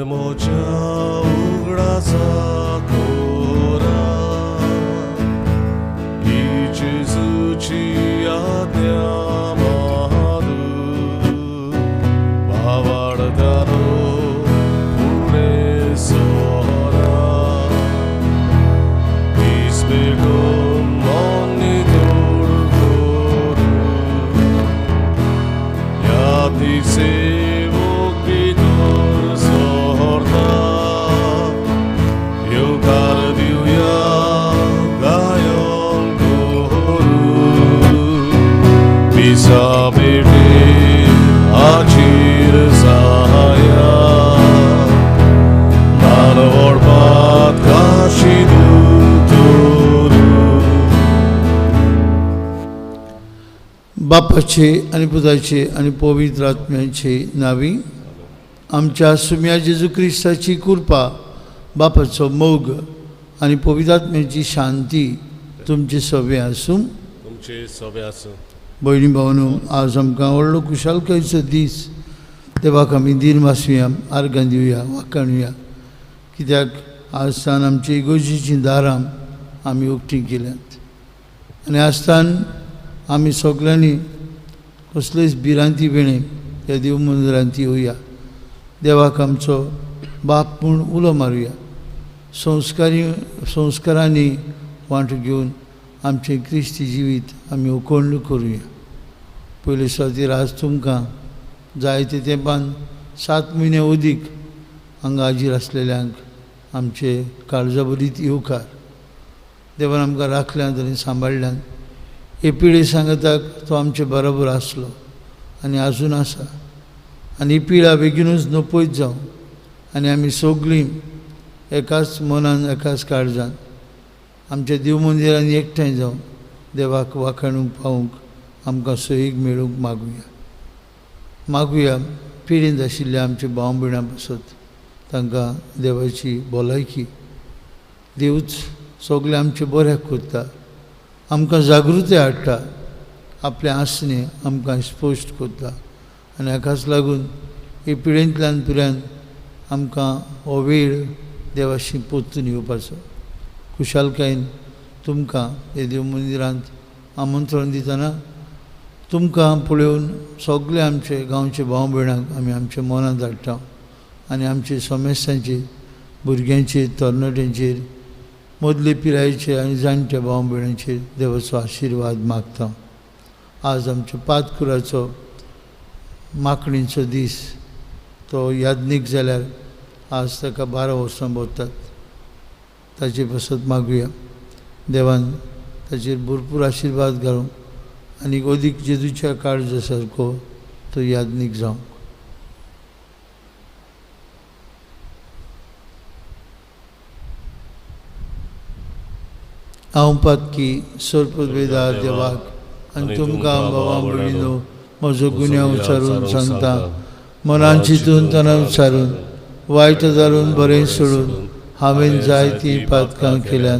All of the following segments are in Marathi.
मोच्या उघडाचा कोरा ही जेजूची आज्ञा मारू भावाडतानो पुढे सोरा हीच बेगून मनी तोड करू यातीचे Achir Zahaya Nanor Bat Kashidu Turu बापाचे आणि पुताचे आणि पवित्र आत्म्याचे नावी आमच्या सुम्या जेजू ख्रिस्ताची कृपा बापाचो मोग आणि पवित्र आत्म्याची शांती तुमचे सवे आसूं भयणी भावांनो आज आमकां व्हडलो कुशालकायेचो दीस देवाक आमी दीन वासुया आर्गां दिवया वाखाणुया कित्याक आज सावन आमची इगोर्जेचीं दारां आमी उक्तीं केल्यांत आनी आसतान आमी सगल्यांनी कसलेच भिरांती वेळे ह्या देव मंदिरांत येवया देवाक आमचो बाप म्हूण उलो मारुया संस्कारांनी वांटो घेवन आमचें क्रिस्ती जिवीत आमी उकोंड करुया पयले सुवातेर आज तुमकां जायते तेंपान 7 म्हयने अदीक हांगा हाजीर आसलेल्यांक आमचे काळजाभरीत येवकार देवान आमकां राखल्यांत आनी सांबाळल्यांत हे पिळे सांगताक तो आमचे बरोबर आसलो आनी आजून आसा आनी ही पिळा बेगीनूच नपयत जावं आनी आमी सगळीं एकाच मनान एकाच काळजान आमच्या देव मंदिरांनी एकठांय जावन देवाक वाखाणूंक पावूंक आमकां सोयीक मेळूंक मागुया पिळेंत आशिल्ल्या आमच्या भाव भयणां पासत तांकां देवाची भलायकी देवच सगळें आमचें बऱ्याक करता आमकां जागृताय हाडटा आपलें आसणें आमकां स्पश्ट करता आनी हाकाच लागून हे पिळेंतल्यान पिळ्यान आमकां हो वेळ देवाशी पोत्तून येवपाचो कुशालकायेन तुमकां हे देव मंदिरांत आमंत्रण दितना तुमकां पळोवन सगळे आमचे गांवचे भाव भयणांक आमी आमच्या मनांत हाडटा आनी आमचे समस्यांचेर भुरग्यांचेर तरणाट्यांचेर मदले पिरायेचे आनी जाणट्या भाव भयणांचेर देवाचो आशिर्वाद मागता आज आमच्या पातकुराचो माकणीचो दीस तो यादनीक जाल्यार आज ताका 12 वर्सां भरतात ताचे पासत मागुया देवान ताचेर भरपूर आशिर्वाद घालूं आनी अदीक जेजूच्या काळजा सारको तो यादनीक जावं हांव पातकी सर्पवेदार देवाक आनी तुमकां भावां भयणीनो म्हजो गुन्यांव उच्चारून सांगता मनान चिंतून तनान उच्चारून वायट जारून बरें सोडून हांवें जायतीं पातकां केल्यात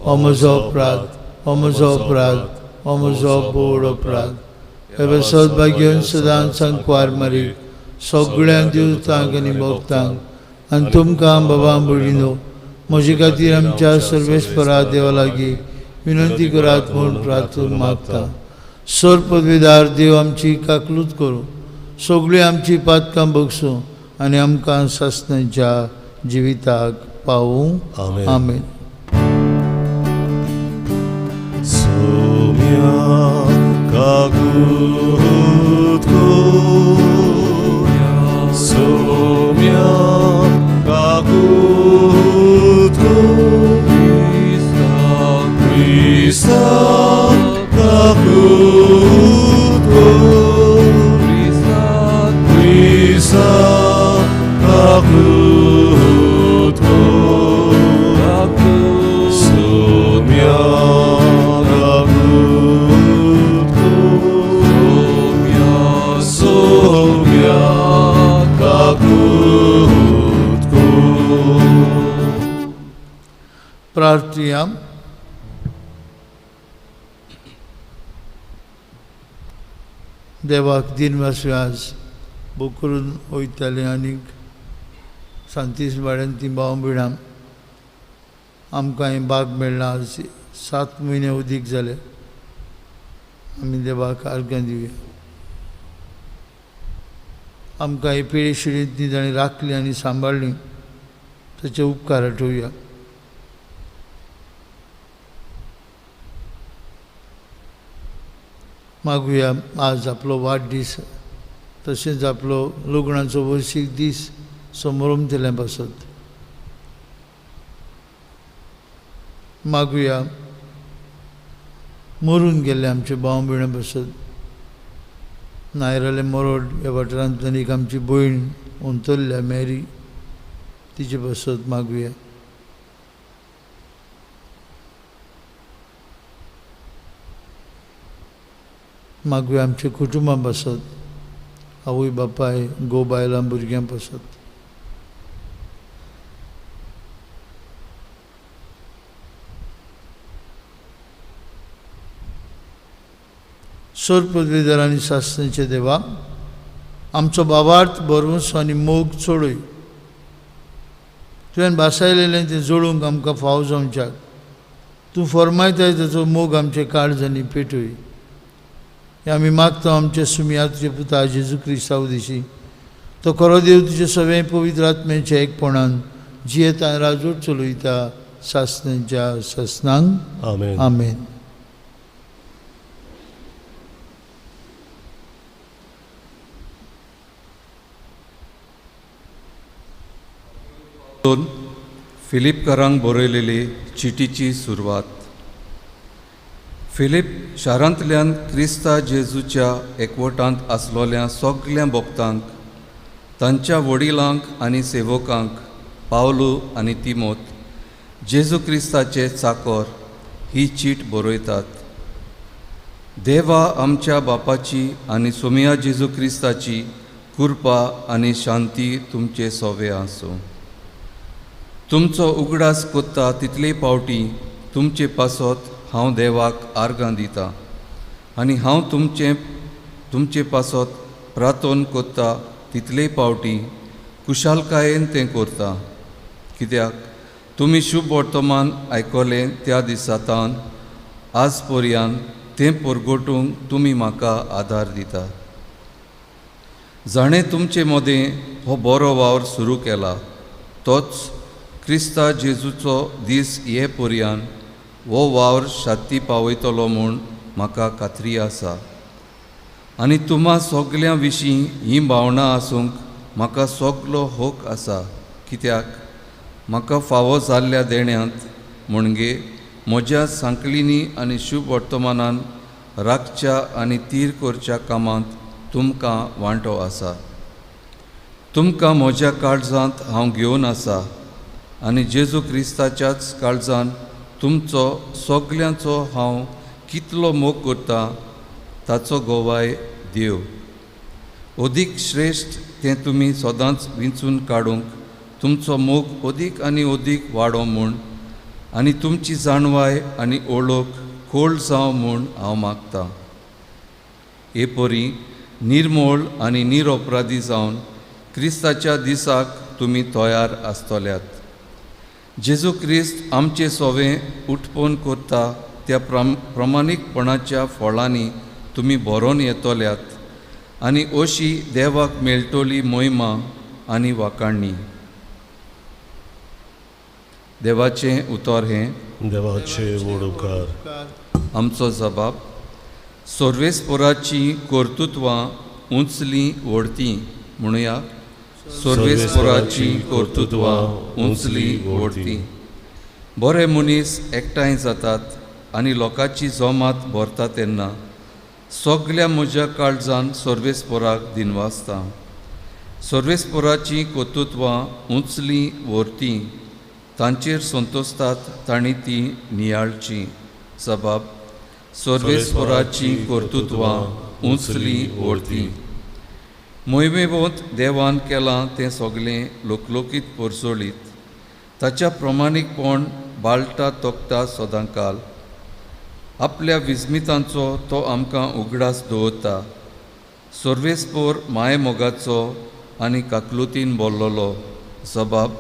हो म्हजो अपराध हो म्हजो अपराध हो म्हजो बोड अपराध हे सौभाग्यान सदांच सांकवार मारीक सगळ्या दिवतांक आनी भक्तांक आनी तुमकां बाबा भयणीनो म्हजे खातीर आमच्या सर्वेस्परा देवा लागीं विनंती करात म्हूण प्रार्थून मागता सर पदवीदार देव आमची काकलूत करूं सगळीं आमची पातकां बगसूं आनी आमकां सासणाच्या जिविताक पावूं आमेन प्रार्थया देवाक दिन वासू आज भोग करून वयतालें आनीक सांतीस वाड्यान ती बावबिणां आमकां हें भाग मेळ्ळा. 7 म्हयने उदीक जाले. आमी देवाक आर्गां दिवया. आमकां हे पिळे शिडींत ती ताणें राखली आनी सांबाळ्ळी, ताचे उपकार आठोवया. मागुया आज आपलो वाडदीस तशेंच आपलो लग्नाचो वर्शीक दीस समोरुमतल्या पासत. मागुया मरून गेले आमचे भाव भयणां पासत. नायराले मरोड ह्या वाठारांतल्यान एक आमची भयण अंतरल्या मॅरी, तिचे पासत मागुया. मागुया आमच्या कुटुंबां पासत, आवय बापाय घोव बायलां भुरग्यां पासत. सर पदवीधर आनी शास्त्रांचे देवा, आमचो भावार्थ बरोवंस आनी मोग चोडय. तुवें भासायलेलें तें जोडूंक आमकां फाव जावच्याक तूं फरमायताय ताचो मोग आमचे काळजांनी पेटय. हें आमी मागता आमचे सुमिया तुजे पुता जेजू क्रिस्तांव दिशी. तो खरो देव तुजे सगळे पवित्र आत्म्याच्या एकपणान जियेता आनी राजवट चलयता शास्त्रांच्या शासनांक. आमेन. आमेन. फिलिपकारांक बरयलेली चिटीची सुरवात. फिलीप शारांतल्यान क्रिस्ता जेजूच्या एकवटांत आसलोल्या सगळ्या भक्तांक, तांच्या वडिलांक आनी सेवकांक पावलू आनी तिमोत, जेजू क्रिस्ताचे चाकर, ही चीट बरयतात. देवा आमच्या बापाची आनी सोमिया जेजू क्रिस्ताची कृपा आनी शांती तुमचे सोवे आसूं. तुमचो उगडास कोत्ता तितले पावटी तुमचे पासत हांव देवाक आर्गां दितां आनी हांव तुमचे पासत प्रार्थना कोत्ता तितले पावटी कुशालकायेन तें करता. कित्याक तुमी शुभ वर्तमान आयकलें त्या दिसांतान आज पर्यंत तें परगटूंक तुमी म्हाका आदार दिता. जाणें तुमचे मदें हो बरो वावर सुरू केला, तोच क्रिस्ता जेजूचो दीस ये पर्यंत हो वावर शाती पावयतलो म्हूण म्हाका खात्री आसा. आनी तुम्हा सगळ्यां विशीं ही भावना आसूंक म्हाका सगलो होक आसा. कित्याक म्हाका फावो जाल्ल्या देण्यांत म्हणजे म्हज्या सांकळींनी आनी शुभ वर्तमानान राखच्या आनी तीर करच्या कामांत तुमकां वांटो आसा. तुमकां म्हज्या काळजांत हांव घेवन आसा आनी जेजू क्रिस्ताच्याच काळजान तुमचो सगल्यांचो हांव कितलो मोग करता ताचो गोवाय देव. अदीक श्रेश्ठ तें तुमी सदांच विंचून काडूंक तुमचो मोग अदीक आनी अदीक वाडो म्हूण आनी तुमची जाणवाय आनी ओळख खोल जावं म्हूण हांव मागतां. हे परी निर्मोळ आनी निरपराधी जावन क्रिस्ताच्या दिसाक तुमी तयार आसतल्यात. जेजू क्रिस्त आमचे सोवें उठपोन करता त्या प्रमाणीकपणाच्या फळांनी तुमी भरोन येतल्यात आनी अशी देवाक मेळटली महिमा आनी वाखाणणी. देवाचें उतर हें. देवाचे वडोवकार. आमचो जबाब. सर्वेस्पराची कर्तुत्वां उंचली व्हडती. म्हणुया, सर्वेस्पराची कर्तुत्वां उंचली व्हडती. बरे मनीस एकठांय जातात आनी लोकांची जोमात भरता तेन्ना सगळ्या म्हज्या काळजान सर्वेस्पराक दिनवासता. सर्वेस्पराची कर्तुत्वां उंचली व्हरती, तांचेर संतोसतात तांणी ती नियाळची. जबाब. सर्वेस्पराची कर्तुत्वां उंचली व्हरती. मोहिमेवंत देवान केलां तें सगळें लोकलोकीत परसोळीत. ताच्या प्रमाणीकपण बाळटा तोखता सदांकाल. आपल्या विस्मितांचो तो आमकां उगडास दवरता. सर्वेस्पर मायेमोगाचो आनी काकलुतीन भरलोलो जबाब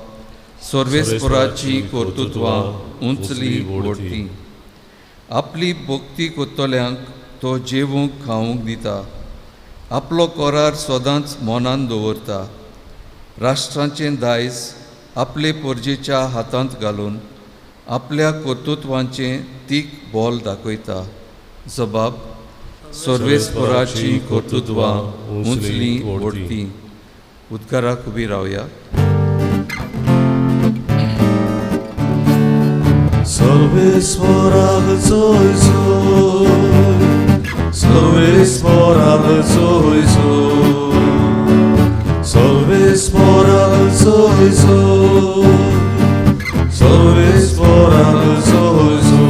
सर्वेस्पराची कर्तृत्वां उंचली ओडती. आपली भक्ती कोत्तोल्यांक तो जेवूंक खावूंक दिता. आपलो करार सदांच मनान दवरता. राष्ट्रांचें दायज आपले परजेच्या हातांत घालून आपल्या कर्तृत्वांचें तीख बोल दाखयता. जबाब सर्वेस्पराची कर्तृत्वां उंचली ओडती. उद्गाराक उबी रावया. सर्वेस्पराक जय जय, सर्वेस्पराक जय जय, सर्वेस्पराक जय जय, सर्वेस्पराक जय जय.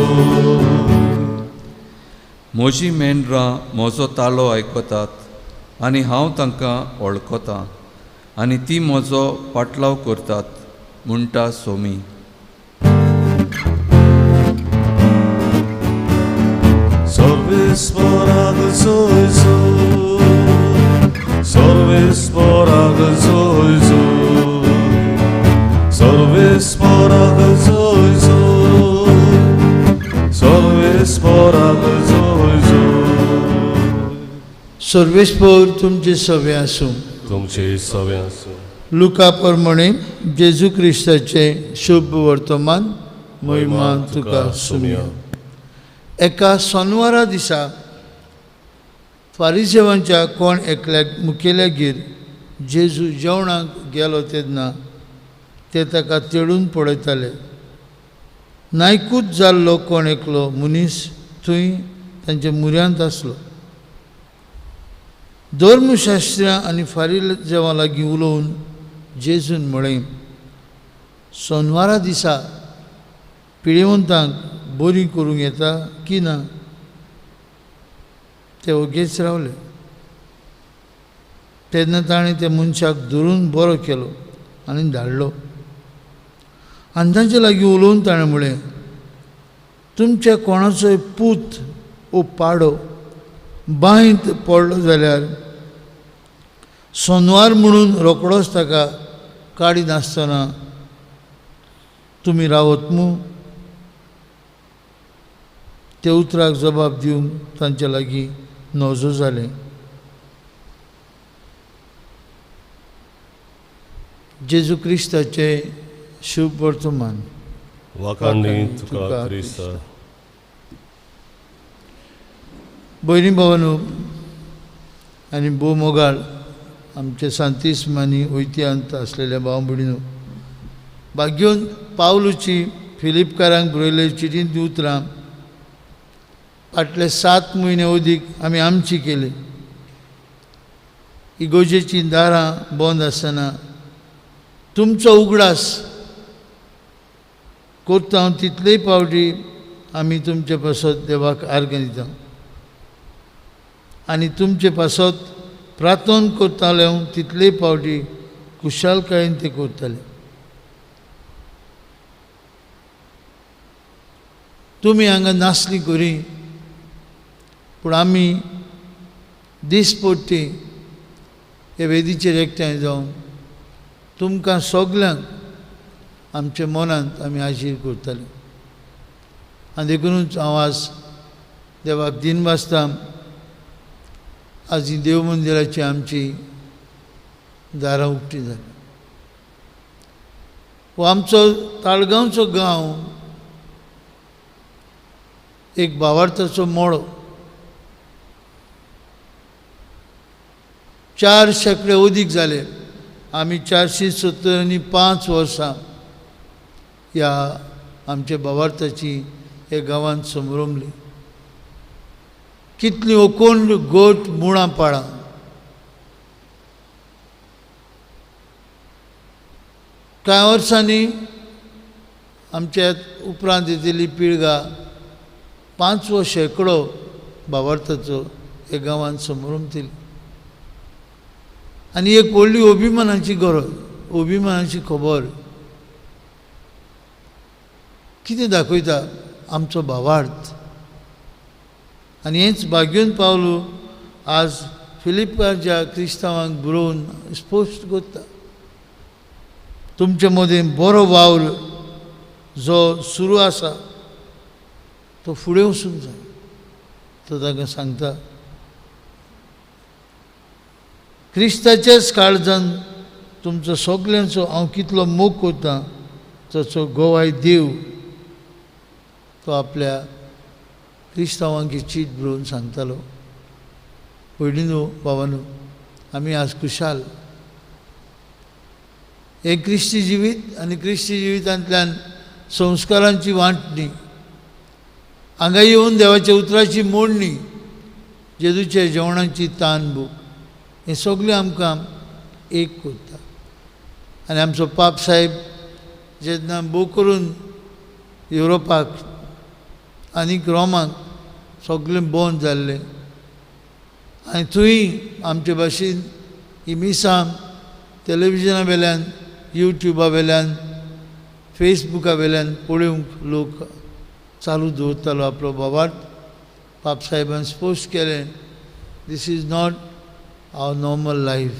म्हजी मेंढरां म्हजो तालो आयकतात आनी हांव तांकां वळखतां आनी ती म्हजो पाटलाव करतात म्हणटा सोमी. सर्वेस्पराक जय जय, सर्वेस्पराक जय जय, सर्वेस्पराक जय जय, सर्वेस्पराक जय जय. सर्वेस्पर तुमचे सवे आसूं. तुमचे सवे आसूं. लुका प्रमाणे जेजू क्रिस्ताचे शुभ वर्तमान महिमा तुका सुमया. एका सोनवारा दिसा फारिसेवांच्या कोण एकल्याक मुखेल्यागीर जेजू जेवणाक गेलो तेन्ना ते ताका तेडून पळयताले. नायकूच जाल्लो कोण एकलो मनीस थंय तांच्या मुऱ्यांत आसलो. धर्मशास्त्रियां आनी फारिसेवां लागीं उलोवन जेजून म्हळें, सोनवारा दिसा पिळेवंतांक बरी करूंक येता की ना? ते ओगेच रावले. तेन्ना ताणें त्या मनशाक धरून बरो केलो आनी धाडलो. आनी तांचे लागीं उलोवन ताणें म्हळें, तुमच्या कोणाचोय पूत वो पाडो बांयत पडलो जाल्यार सोनवार म्हणून रोखडोच ताका काडी नासतना तुमी रावत मू? ते उतराक जबाब दिवंक तांचे लागीं नजो जालें. जेजू क्रिस्ताचे शुभ वर्तमान. वाखाणणी तुका क्रिस्ता. भयणी भावांनो आनी भोव मोगाळ आमचे सांतिस्मानी वैत्यांत आसलेल्या भाव भयणीनो, भाग्योन पावलुची फिलिपकारांक बरयल्ले चिटींतलीं उतरां फाटले 7 म्हयने अदीक आमी आमची केली. इगोजेची दारां बंद आसतना तुमचो उगडास करता हांव तितलेय पावटी आमी तुमचे पासत देवाक आर्गां दिता आनी तुमचे पासत प्रार्थना करताले हांव तितलेय पावटी कुशालकायेन ते करताले. तुमी हांगा नासली करी पूण आमी दिसपट्टी हे वेदीचेर एकठांय जावन तुमकां सगल्यांक आमच्या मनांत आमी आशीर करताले. आनी देखूनच हांव आज देवाक दिन वाजता. आज ही देव मंदिराची आमची दारां उक्ती जाली. हो आमचो ताळगांवचो गांव एक भावार्थाचो मळो. 4 शेंकडे अदीक जाले. आमी 475 वर्सां ह्या आमच्या भावार्थाची हे गांवांत समरमली. कितली ओकोंड गोट मुळां पाळां. कांय वर्सांनी आमच्या उपरांत येतिल्ली पिळगा 5वो शेंकडो भावार्थाचो हे गांवांत समरमतली. आनी एक व्हडली अभिमानाची गरज, अभिमानाची खबर कितें दाखयता आमचो भावार्थ. आनी हेंच भाग्योन पावलू आज फिलिपकाच्या क्रिस्तांवांक बरोवन स्पश्ट करता. तुमचे मदीं बरो वावर जो सुरू आसा तो फुडें वचूंक जाय. तो ताका सांगता, क्रिस्ताच्याच काळजान तुमचो सगल्यांचो हांव कितलो मोग करतां ताचो गोवाय देव तो आपल्या क्रिस्तांवांक चीट बरोवन सांगतालो. पयलीं बाबानू आमी आज खुशाल एक क्रिस्ती जिवीत आनी क्रिस्ती जिवितांतल्यान संस्कारांची वांटणी, हांगा येवन देवाच्या उतराची मोडणी, जेजूच्या जेवणाची तानबूक, हें सगळें आमकां एक करता. आनी आमचो पाप साहेब जेन्ना भोव करून युरोपाक आनीक रोमाक सगळें बंद जाल्लें आनी थंय आमचे भाशेन ही मिसां टॅलिव्हिजना वेल्यान, यूट्यूबा वेल्यान, फेसबुका वेल्यान पळोवंक लोक चालू दवरतालो आपलो बाबाट. पाप साहेबान स्पोस्ट केलें, this is not our normal life.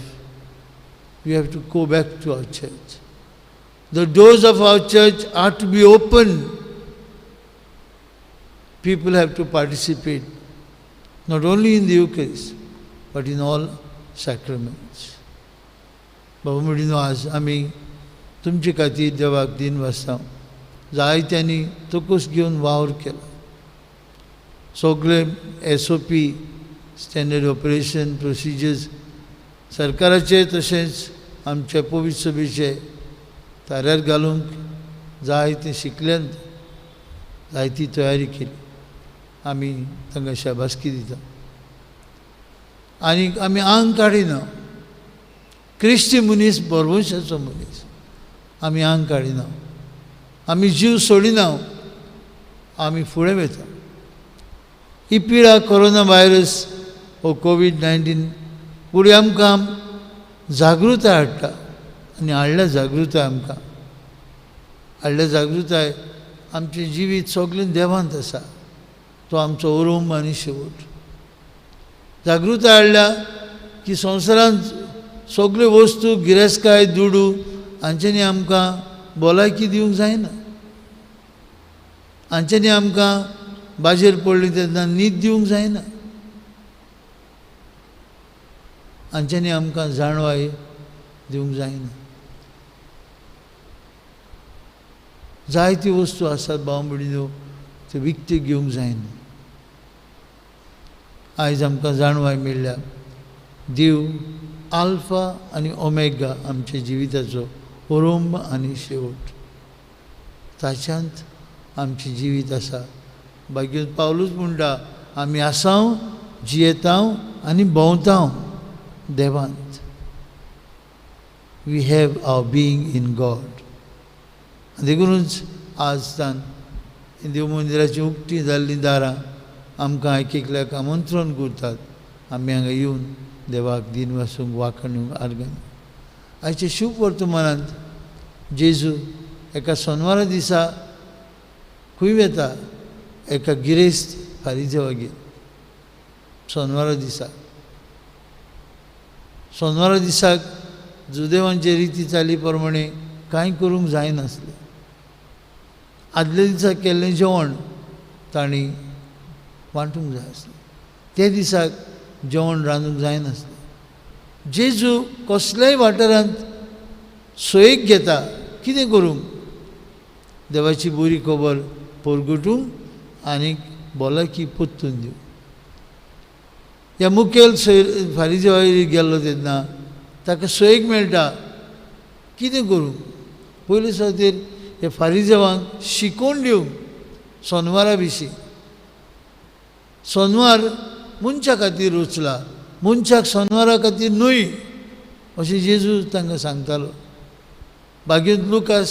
We have to go back to our church. The doors of our church are to be open. People have to participate not only in the Eucharist but in all sacraments. बाबा म्हणून आज आमी तुमचे खातीर देवाक दिन वाजता. जायत्यांनी तोकूस घेवन वावर केला. सगळे SOP स्टँडर्ड ऑपरेशन प्रोसिजर्स सरकाराचे तशेंच आमचे पवित्र सभेचे ताऱ्यार घालूंक जायते शिकल्यांत जायती तयारी केली. आमी तांकां शाबासकी दिता. आनी आमी आंग काडिना. क्रिस्ती मनीस बरवंशाचो मनीस आमी आंग काडिना. आमी जीव सोडिना. आमी फुडें वयता. ही पिडा कोरोना व्हायरस हो कोविड-19 फुडें आमकां जागृताय हाडटा. आनी हाडल्या जागृताय आमकां हाडल्या जागृताय आमचें जिवीत सगळें देवांत आसा. तो आमचो ओरूम आनी शेवट. जागृताय हाडल्या की संवसारांत सगळे वस्तू गिरेस्तकाय दुडू हांच्यांनी आमकां भलायकी दिवंक जायना. हांच्यांनी आमकां बाजेर पडली तेन्ना न्हीद दिवंक जायना. हांच्यांनी आमकां जाणवाय दिवंक जायना. जायती वस्तू आसात बावंबडीनो त्यो विकते घेवंक जायना. आयज आमकां जाणवाय मेळ्ळ्या देव आल्फा आनी ओमेगा आमच्या जिविताचो ओरोंब आनी शेवट. ताच्यांत आमचें जिवीत आसा. भाग्यवंत पावलूच म्हणटा आमी आसांव, जियेतांव आनी भोंवतांव देवांत. We have our being in God. देखूनच आजतान देव मंदिराची उक्ती जाल्ली दारां आमकां एक एकल्याक आमंत्रण करतात. आमी हांगा येवन देवाक दिन वासूंक वाखणूंक आर्गां. आयच्या शुभ वर्तमानांत जेजू एका सोनवारा दिसा खंय वेता? एका गिरेस्त फारिजेवागेर. सोनवारा दिसा सोनवारा दिसाक जुदेवांचे रिती चाली प्रमाणे कांय करूंक जायनासलें. आदल्या दिसा केल्लें जेवण तांणी वांटूंक जाय आसलें. ते दिसाक जेवण रांदूंक जायनासलें. जेजू कसल्याय वाठारांत सोयेक घेता. कितें करूंक? देवाची बरी खबर परगटूंक आनीक भलायकी पोत्तून दिवंक. ह्या मुखेल फारिजेवागेर गेल्लो तेन्ना ताका सोयेक मेळटा. कितें करूंक? पयले सुवातेर हे फारिजेवांक शिकोवन दिवंक सोनवारा विशीं. सोनवार मनशा खातीर रचला, मनशाक सोनवारा खातीर न्हय अशें जेजू तांकां सांगतालो. भाग्यवंत लुकास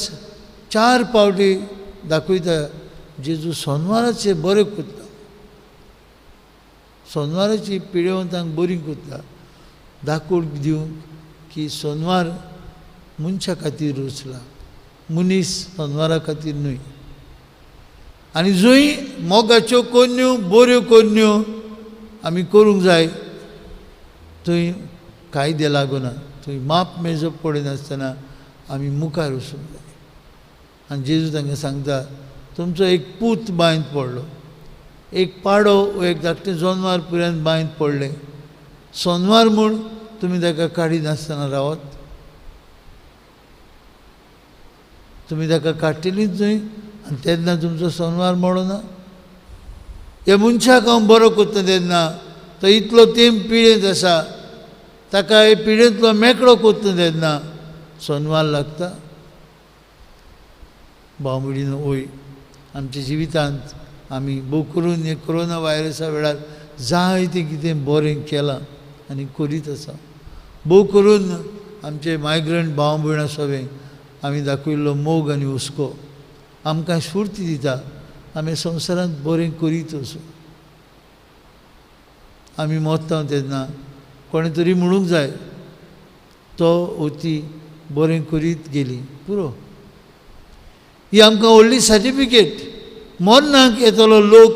4 फावटी दाखयता जेजू सोनवाराचें बरें करता. सोनवाराची पिडेवंतांक बरी करता. दाखोवन दिवंक की सोनवार मनशा खातीर रचला, मनीस सोनवारा खातीर न्हय. आनी जंय मोगाच्यो कन्यो बऱ्यो कन्यो आमी करूंक जाय थंय कायदे लागना. थंय माप मेजप पडिनासतना आमी मुखार वचूंक जाय. आनी जेजू तांकां सांगता तुमचो एक पूत बांयत पडलो, एक पाडो वो एक धाकटें जनवार पर्यंत बांयत पडलें, सोनवार म्हूण तुमी ताका काडी नासतना रावत. तुमी ताका काडटलींच न्हय आनी तेन्ना तुमचो सोनवार मोडो ना. ह्या मनशाक हांव बरो कोत्ता तेन्ना तो इतलो तेंप पिडेंत आसा, ताका हे पिडेंतलो मेकळो कोत्ता तेन्ना सोनवार लागता. भावमडीन वय आमच्या जिवितांत आमी भोव करून हे कोरोना व्हायरसा वेळार जायतें कितें बरें केलां आनी करीत आसा. भोव करून आमचे मायग्रंट भाव भयणां सगळे आमी दाखयल्लो मोग आनी हुस्को आमकां स्फूर्ती दिता आमी संवसारांत बरें करीत वचूं. आमी मोत्ता तेन्ना कोणे तरी म्हणूंक जाय तो वती बरें करीत गेली पुरो. ही आमकां व्हडली सर्टिफिकेट. मरणाक येतलो लोक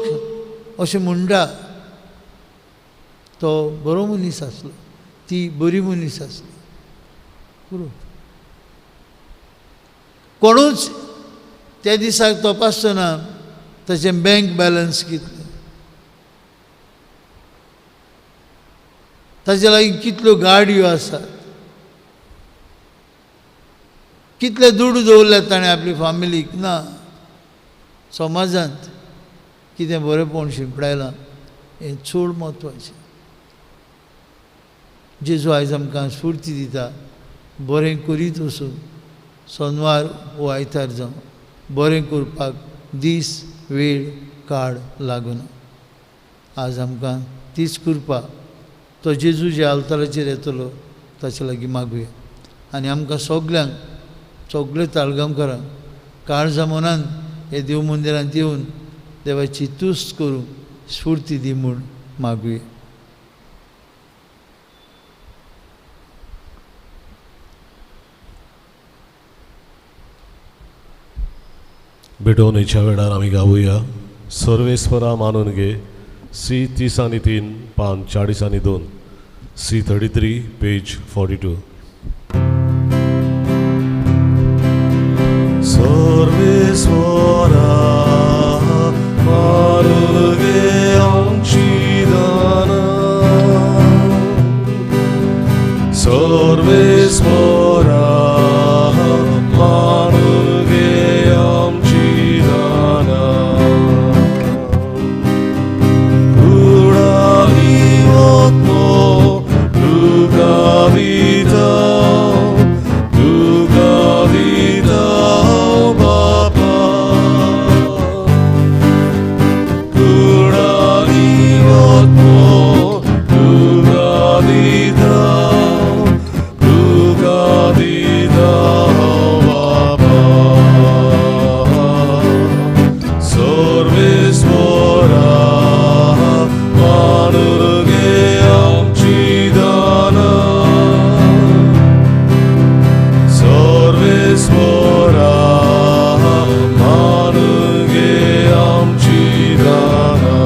अशें म्हणटा तो बरो मनीस आसलो, ती बरी मनीस आसली पुरो. कोणूच त्या दिसाक तपासतना ताचें बँक बॅलन्स कितलें, ताचे लागीं कितल्यो गाडयो आसात, कितले दुडू दवरल्यात ताणें आपली फॅमिलीक. ना, समाजांत कितें बरेंपण शिंपडायलां हें चड म्हत्वाचें. जेजू आयज आमकां स्फूर्ती दिता बरें करीत वचून सोनवार वो आयतार जावं बरें करपाक दीस वेळ काळ लागना. आज आमकां तीच कृपा तो जेजू जे अवताराचेर येतलो ताचे लागीं मागुया. आनी आमकां सगळ्यांक सगळे ताळगांवकारांक काळजा मनान हे देव मंदिरांत येवन देवाची तुस्त करूंक स्फूर्ती दी म्हूण मागुया. भेटवणीच्या वेळार आमी गावुया सर्वेस्परा मानून घे. C30 पान 40 C33 पेज 42. सर्वेस्परा मानून घे आमची दाना, सर्वेस्परा मानून घे आमची दाना. उडाली वतो तुका दिता, तुका दिता बापा. उडाली वतो तुका दिता, तुका दिता बापा. सर्वेस्परा मानून घे आमची दाना, सर्वेस्परा मानून घे आमची दाना.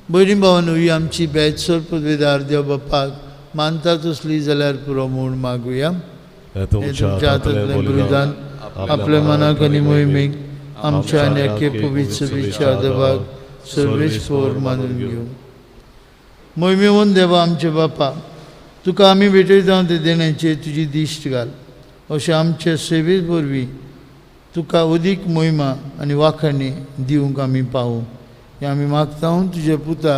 भयणी भावांनो, ही आमची बेजसोर पदवीदार देव बापाक मानता तसली जाल्यार पुरो म्हूण मागुया. हे तुमच्या हातांतलें बलिदान आपल्या मनाक आनी मोहिमेक आमच्या आनी आख्खे पवित्र सभेच्या देवाक सर्वेस्पर मानून घेवं. मोहिमेवन देवा आमचे बापा, तुका आमी भेटयता ते देण्याचे तुजी दिश्ट घाल. अशें आमचे सेवे वरवीं तुका अदीक मोहिमा आनी वाखाणी दिवंक आमी पावूं हें आमी मागता तुजे पुता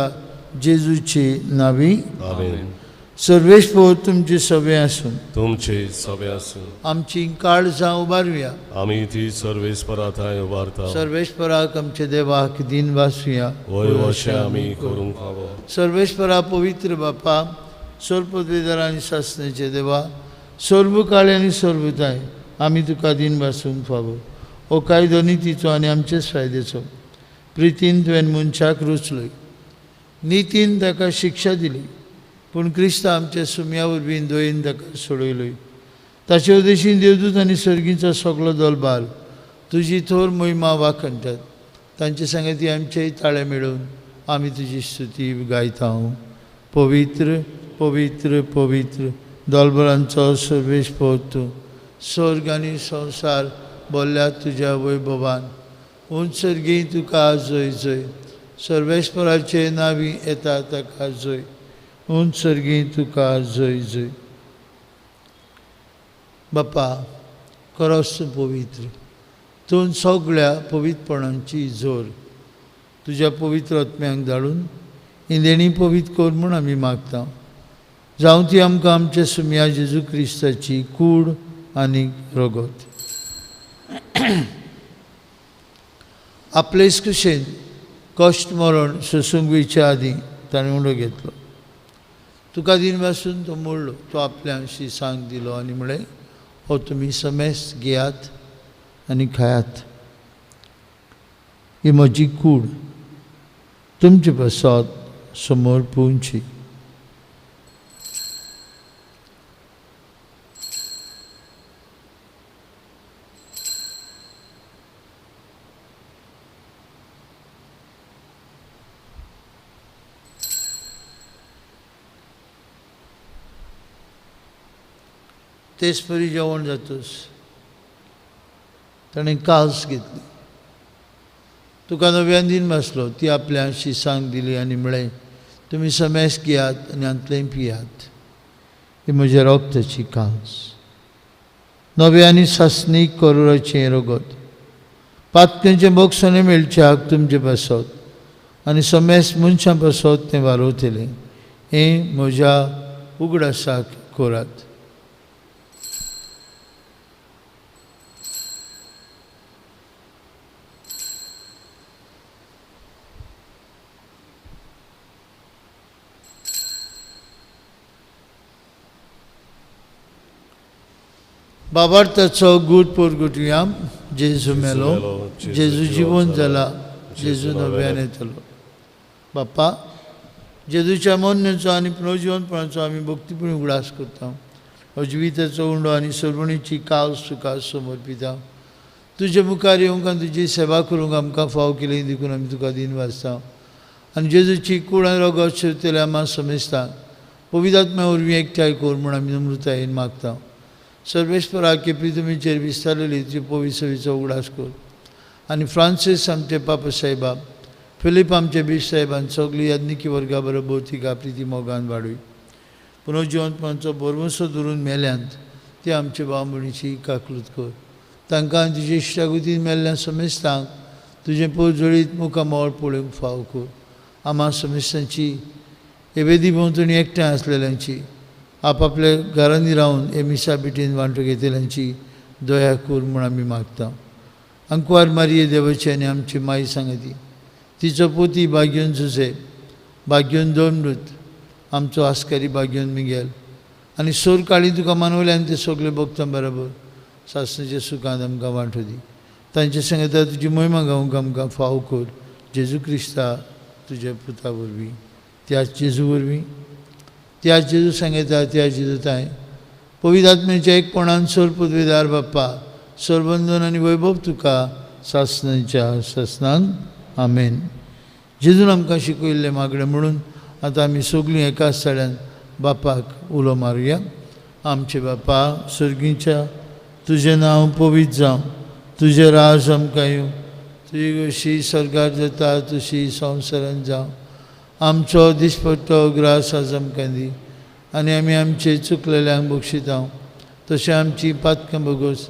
जेजूचे नांवी. आमेन. सर्वेस्पर तुमचे सभे आसूं, तुमचे सभे आसूं. आमची काळजां उबारुया. आमी ती सर्वेस्परा थंय उबारता. सर्वेस्पराक आमचे देवाक दिन वासुया. वय अशें आमी करूंक फावो. सर्वेस्परा पवित्र बापा, सर्व पदवीदार आनी शासनाचे देवा, सर्व काळे आनी सर्वताय आमी तुका दिन वासूंक फावो. हो कायदो नितीचो आनी आमचेच फायद्याचो. प्रितीन तुवें मनशाक रुचलय, नितीन ताका शिक्षा दिली, पूण क्रिस्त आमच्या सुम्या वरवीं दोयेन ताका सोडयलोय. ताचे उद्देशीन देवदूत आनी सर्गींचो सगळो दलबार तुजी थोर मोहिमा वाखणटात. तांचे सांगती आमचेय ताळे मेळून आमी तुजी स्तुती गायता. पवित्र पवित्र पवित्र दोलबरांचो सर्वेश तूं स्वर्ग आनी संवसार बोल्ल्या तुज्या वैभवान उंचर्गी तुका जय जय सर्वेश्वराचे नावी येता ताका जय उंचर्गी तुका जय जय बापा खरोच तूं पवित्र तूं सगळ्या पवित्रपणांची जोर तुज्या पवित्र आत्म्यांक धाडून ही देणी पवित्र कर म्हूण आमी मागता जावं ती आमकां आमच्या सुम्या जेजू क्रिस्ताची कूड आनी रगत आपलेच कुशेन कश्ट मरण सोसूंक वयच्या आदीं ताणें उंडो घेतलो तुका दिन पासून तो मोडलो तो आपल्या शिसांक दिलो आनी म्हळें हो तुमी समेस्त घेयात आनी खायात ही म्हजी कूड तुमचे बसत समोर पोवची तेच परी जेवण जातोच ताणें कास घेतली तुका नव्यान दिन बसलो ती आपल्या शिसांक दिली आनी म्हळें तुमी समेस्त घेयात आनी हातूंतलें पियात ही म्हज्या रगताची कास नवे आनी सासणीक करोडाचें रगत पातकेंचें बोगसोने मेळच्याक तुमचें बसत आनी समेस्त मनशां बसत तें वालोवतलें हें म्हज्या उगडासाक करात बाबार्थाचो गूट पोरगुटया जेजू मेलो जेजू जिवंत जाला जेजू नव्यान येतलो बापा जेजूच्या मोन्नेचो आनी पुनर्जिवंतपणाचो आमी भक्तीपूर्ण उगडास करता अजिविताचो उंडो आनी सर्वणीची कास तुका समर्पिता तुजे मुखार येवंक आनी तुजी सेवा करूंक आमकां फाव केली देखून आमी तुका दिन वाचता आनी जेजूची कूड आनी रगत शिरतले आम्हा समेस्ता पवित्र आत्म्या वरवीं एकठांय कर म्हूण आमी नम्रतायेन मागता सर्वेश्वरा केपी तुमीचेर विस्तारलेली तुजी पवित्र सवेचो उगडास कर आनी फ्रांसीस आमचे पाप साहेबा फिलीप आमचे बीश साहेबान सगळी याज्ञिकी वर्गा बरोबर भौतिका प्रिती मोगान वाडूय पुनर्जिवंतपणाचो बोरमोसो धरून मेल्यांत ते आमचे भाव भयणीची काकलूत कर तांकां आनी तुजे इश्टागुतीन मेल्ल्या समेस्तांक तुजें पोरजोळीत मुखामोळ पळोवंक फाव कर आम्हा समेस्तांची हे वेदी भोंवतणी एकठांय आसलेल्यांची आपआपल्या घरांनी रावन हे मिसा बिटीन वांटो घेतल्यांची दया कर म्हूण आमी मागता अंकुवार मारये देवाची आनी आमची माई सांगती तिचो पोती भाग्योन झुजे भाग्योन दोमृत आमचो आस्कारी भाग्योन मिगेल आनी सोर काळी तुका मानवल्यान ते सगळे भक्तां बरोबर सासणेच्या सुखांत आमकां वांटो दी तांचे सांगता तुजी महिमा गावंक आमकां फाव कर जेजू क्रिस्ता तुज्या पुता वरवीं त्याच जेजू वरवीं त्या जेजू सांगता त्या जेजू ताय पवित्र आत्म्याच्या एकपणान सोर पदवेदार बाप्पा सोरबंदन आनी वैभव तुका सासणाच्या ससनांक आमेन जेजून आमकां शिकयल्लें मागणें म्हणून आतां आमी सगळीं एकाच साड्यान बापाक उलो मारुया आमचे बापा सर्गीच्या तुजें नांव पवित्र जावं तुजें राज आमकां येवं तुजी कशी सरकार जाता तशी संवसारांत जावं आमचो दिसपट्टो ग्रास आज आमकां दी आनी आमी आमचे चुकलेल्यांक बक्षिता तशें आमची पातकां बगोस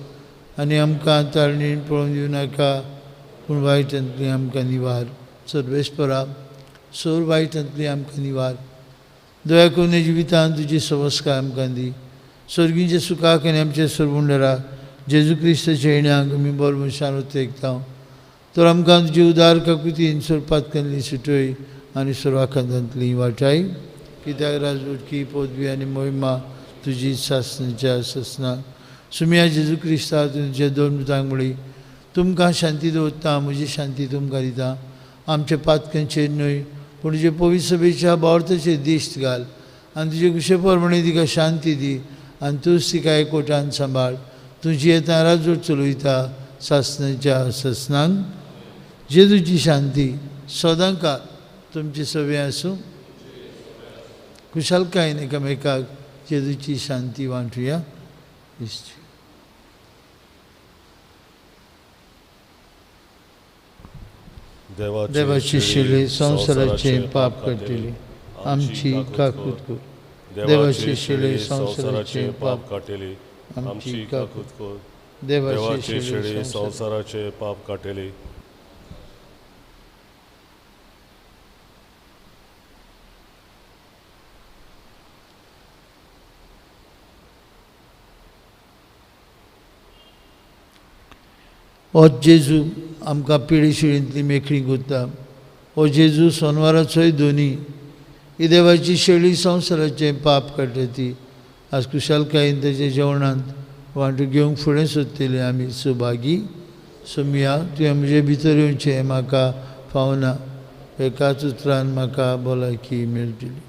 आनी आमकां ताळणीन पळोवन दिवं नाका पूण वायटांतली आमकां निवार सर्वेस्परा सोर वायटांतली आमकां निवार दया करून जिवितांत तुजी संस्कार आमकां दी सर्गीच्या सुखाक आनी आमचे सर्वुंडरा जेजू क्रिस्ताच्या येण्याक आमी बरो मनशान तेगता तर आमकां तुजी उदार काकुतीन सोर पातकांतली सुटय आनी सर्वाखांतांतली वाटाय कित्याक राजवटकी पदवी आनी मोहिमा तुजी सासणाच्या ससना सुम्या जेजू क्रिस्ता तुजे दोन मृतांक म्हळी तुमकां शांती दवरता म्हजी शांती तुमकां दिता आमच्या पातकांचेर न्हय पूण तुजे पवित्र सभेच्या बावर्थाचेर दिश्ट घाल आनी तुजे कुशे परमणे तिका शांती दी आनी तूंच तिका एकवटान सांबाळ तुजी येता राजवट चलयता सासणाच्या ससनांक जेजूची शांती सदांकाळ तुमची सवय आसूं खुशालकायेन एकामेकाक जेजूची शांती वांटूया. इश्ट देवाची शिले संसाराचे पाप काढलेली आमची काकूत कर. देवाची शिले संसाराचे पाप काटेली आमची काकूत कर. देवाची शिळे संसाराचे पाप काटेली. हो जेजू आमकां पिडी शिळींतली मेखळी कोत्ता. हो जेजू सोनवाराचोय दोनी ही देवाची शेळी संवसाराचे पाप काडटा ती आज कुशालकायेन तेजे जेवणांत वांटो घेवंक फुडें सोदतले आमी सुभागी सुमिया तुवें म्हजे भितर येवचें म्हाका फावना. एकाच उतरान म्हाका भलायकी मेळटली.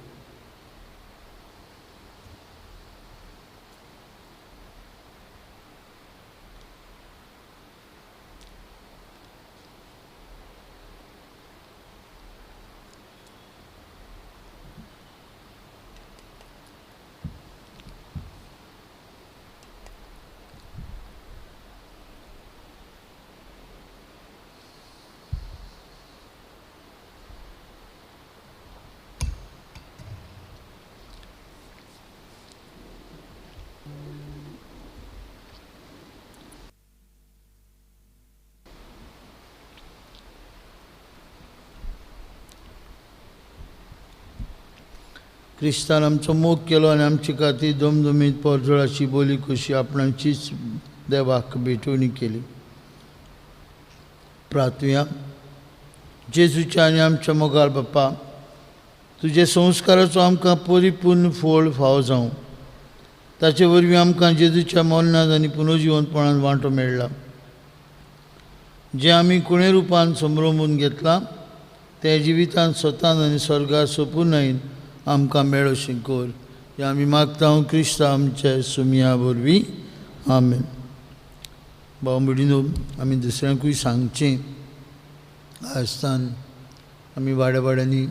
क्रिस्तान आमचो मोग केलो आनी आमचे खातीर दोमदोमीत पोरजोळाची बोली कशी आपणाचीच देवाक भेटवणी केली. प्रार्थुया. जेजूच्या आनी आमच्या मोगाळ बाप्पा तुजे संस्काराचो आमकां परिपूर्ण फळ फावो जावं. ताचे वरवीं आमकां जेजूच्या मरणांत आनी पुनर्जिवंतपणांत वांटो मेळ्ळा. जें आमी कुणे रुपान संभ्रमून घेतलां तें जिवितांत स्वतान आनी स्वर्गार सोंपून आयन आमकां मेळो अशें कर. हें आमी मागता क्रिस्ता आमच्या सुमिया वरवीं. आमेन. भाव भयणीनो आमी दुसऱ्यांकूय सांगचें आसतान आमी वाड्या वाड्यांनी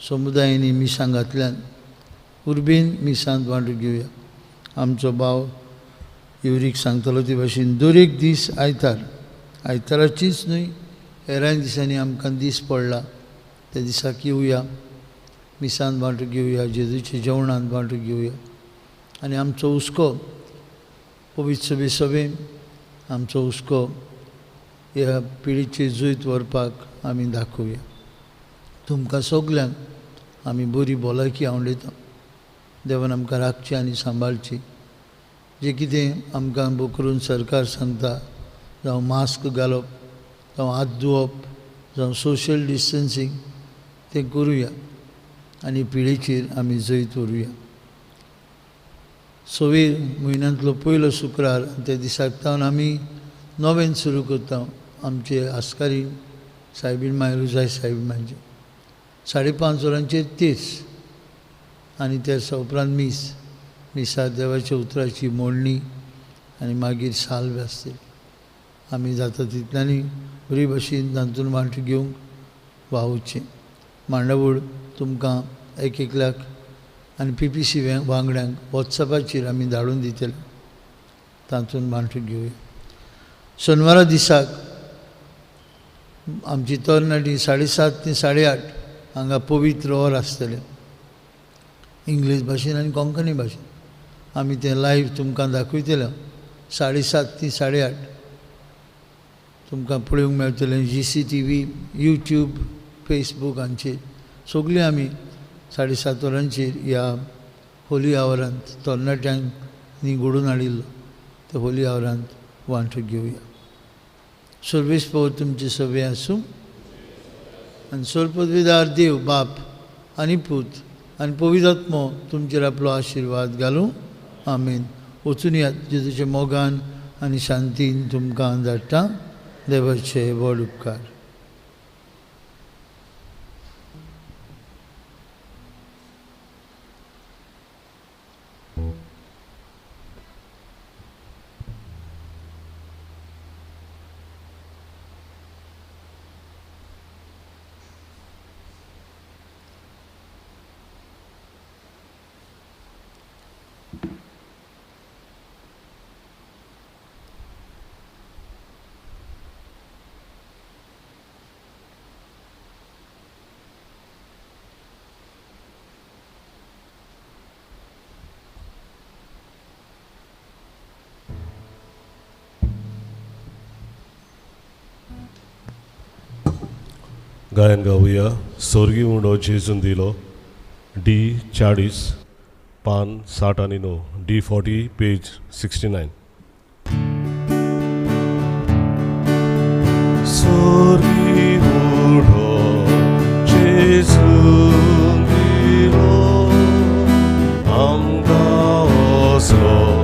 समुदायांनी मिसांगांतल्यान उर्बेन मिसांत वांटो घेवया. आमचो भाव युरीक सांगतलो ते भाशेन दर एक दीस आयताराचीच न्हय हेरांय दिसांनी आमकां दीस पडला त्या दिसाक येवया. मिसांत वांटो घेवया. जेजूच्या जेवणांत वांटो घेवया आनी आमचो हुस्को पवित्र सभेन आमचो हुस्को ह्या पिडीचेर जैत व्हरपाक आमी दाखोवया. तुमकां सगल्यांक आमी बरी भलायकी आवडयता. देवान आमकां राखचें आनी सांबाळचें. जें कितें आमकां बो करून सरकार सांगता जावं मास्क घालप जावं हात धुवप जावं सोशल डिस्टन्सींग तें करुया आनी पिळेचेर आमी जैत व्हरुया. सवेर म्हयन्यांतलो पयलो शुक्रार ते दिसाक तावन आमी नवें सुरू करता आमचे आस्कारीण सायबीण मायरुजाय साहेब म्हणजे 5:30 वरांचेर तेस आनी त्या उपरांत मिसाक देवाच्या उतराची मोडणी आनी मागीर साल्व आसतली. आमी जाता तितल्यांनी बरे भाशेन तातूंत वांटो घेवंक वावुचें. मांडावळ तुमकां एक एकल्याक आनी PPC वांगड्यांक वॉट्सॅपाचेर आमी धाडून दितले. तातूंत वांटो घेवया. शेनवारा दिसाक आमची तरणाटी 7:30 ते 8:30 हांगा पवित्र और आसतलें इंग्लीश भाशेन आनी कोंकणी भाशेन. आमी तें लायव्ह तुमकां दाखयतले. 7:30 ते 8:30 तुमकां पळोवंक मेळटलें. GCTV, YouTube, फेसबूक हांचेर सगळीं आमी 7:30 वरांचेर ह्या होली आवरांत तरणाट्यांक घडोवन हाडिल्लो त्या होली आवरांत वांटो घेवया. सर्वेस्पर तुमचे सवे आसूं आनी सर्वपदवीदार देव बाप आनी पूत आनी पवित्र आत्मो तुमचेर आपलो आशिर्वाद घालूं. आमेन. वचून यात जेजूच्या मोगान आनी शांतीन तुमकां धाडटा. देवाचे व्हड उपकार. गायन गाऊया स्वर्गी उंडो जेजून दिलो D40 पान 60 आणि 9 D40 पेज 69. स्वर्गी उंडो जेजून दिलो आमका असलो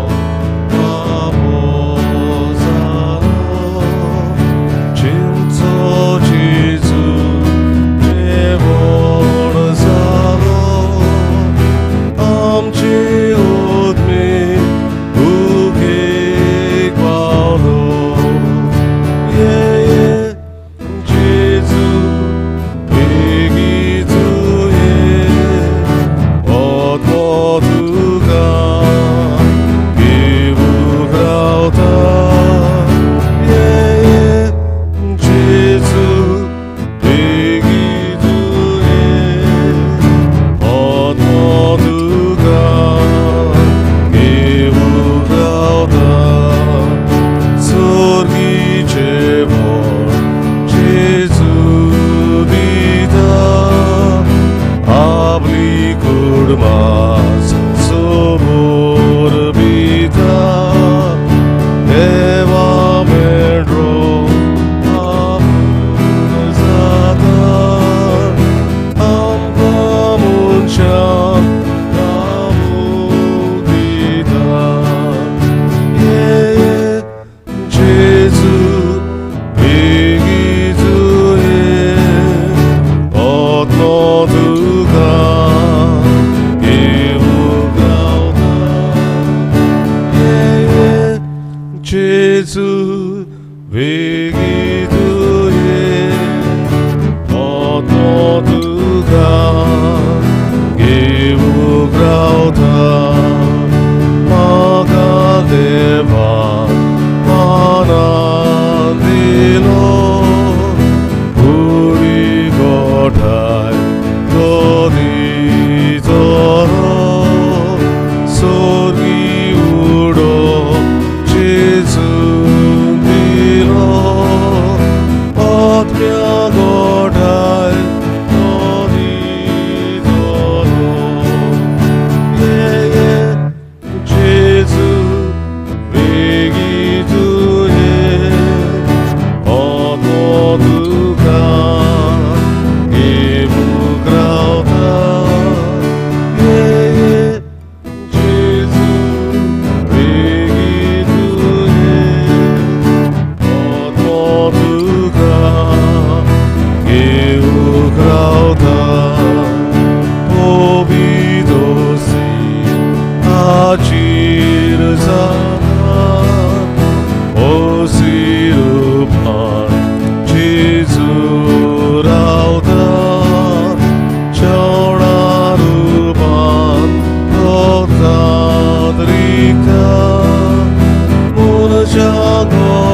Jago